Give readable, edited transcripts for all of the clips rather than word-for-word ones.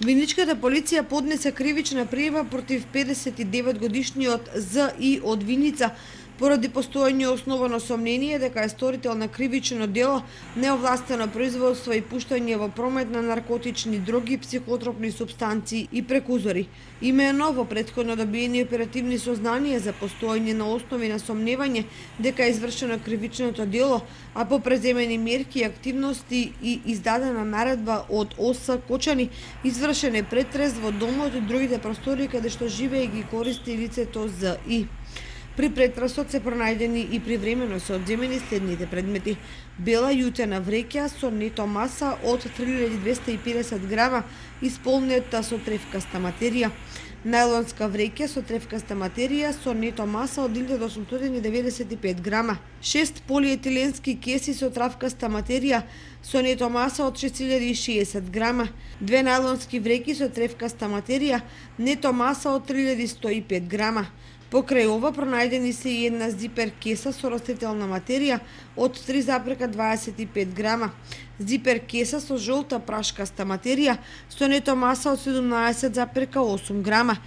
Винничката полиција поднесе кривична пријава против 59-годишниот З.И. од Виница поради постоење основано сомнение дека е сторител на кривично дело, неовластено производство и пуштање во промет на наркотични дроги, психотропни супстанции и прекузори. Имено во претходно добиени оперативни сознанија за постоење на основи на сомневање дека е извршено кривичното дело, а по преземени мерки и активности и издадена наредба од ОС Кочани, извршен е претрез во домот и другите простори каде што живее и ги користи лицето З.И. При претресот се пронајдени и привремено се одземени следните предмети: бела јутена вреќа со нето маса од 3250 грама исполнета со тревкаста материја, најлонска вреќа со тревкаста материја со нето маса од 1895 грама, 6 полиетиленски кеси со травкаста материја со нето маса од 6060 грама, 2 најлонски вреќи со тревкаста материја, нето маса од 3105 грама. Покрај ова пронајдени се и една зипер кеса со растителна материја од 3,25 грама, зипер кеса со жолта прашкаста материја со нето маса од 17,8 грама,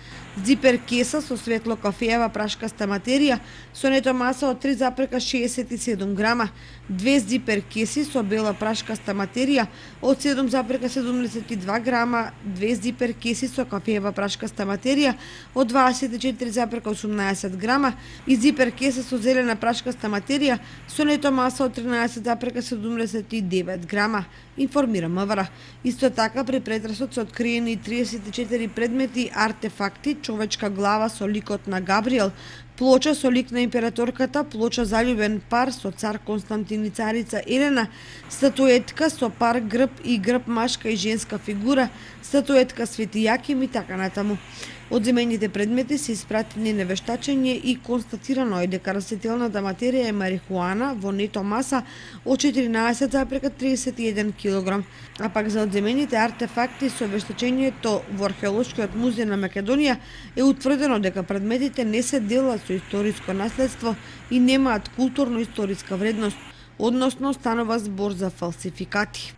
зипер кеса со светло кафеева прашкаста материја со нето маса од 3,67 грама, 2 зипер кеси со бела прашкаста материја од 7,72 грама, 2 зипер кеси со кафеева прашкаста материја од 24,18 грама и зипер кеса со зелена прашкаста материја со нето маса од 13,79 грама, информира МВР. Исто така при претресот се откриени 34 предмети, артефакти, човечка глава со ликот на Габриел, плоча со лик на императорката, плоча заљубен пар со цар Константин и царица Елена, статуетка со пар грб и грб машка и женска фигура, статуетка Свети Јаким и така натаму. Одземените предмети се испратени на вештачење и констатирано е дека растителната материја е марихуана во нето маса од 14,31 кг. А пак за одземените артефакти со вештачењето во Археолошкиот музеј на Македонија е утврдено дека предметите не се дела со историско наследство и немаат културно-историска вредност, односно станува збор за фалсификати.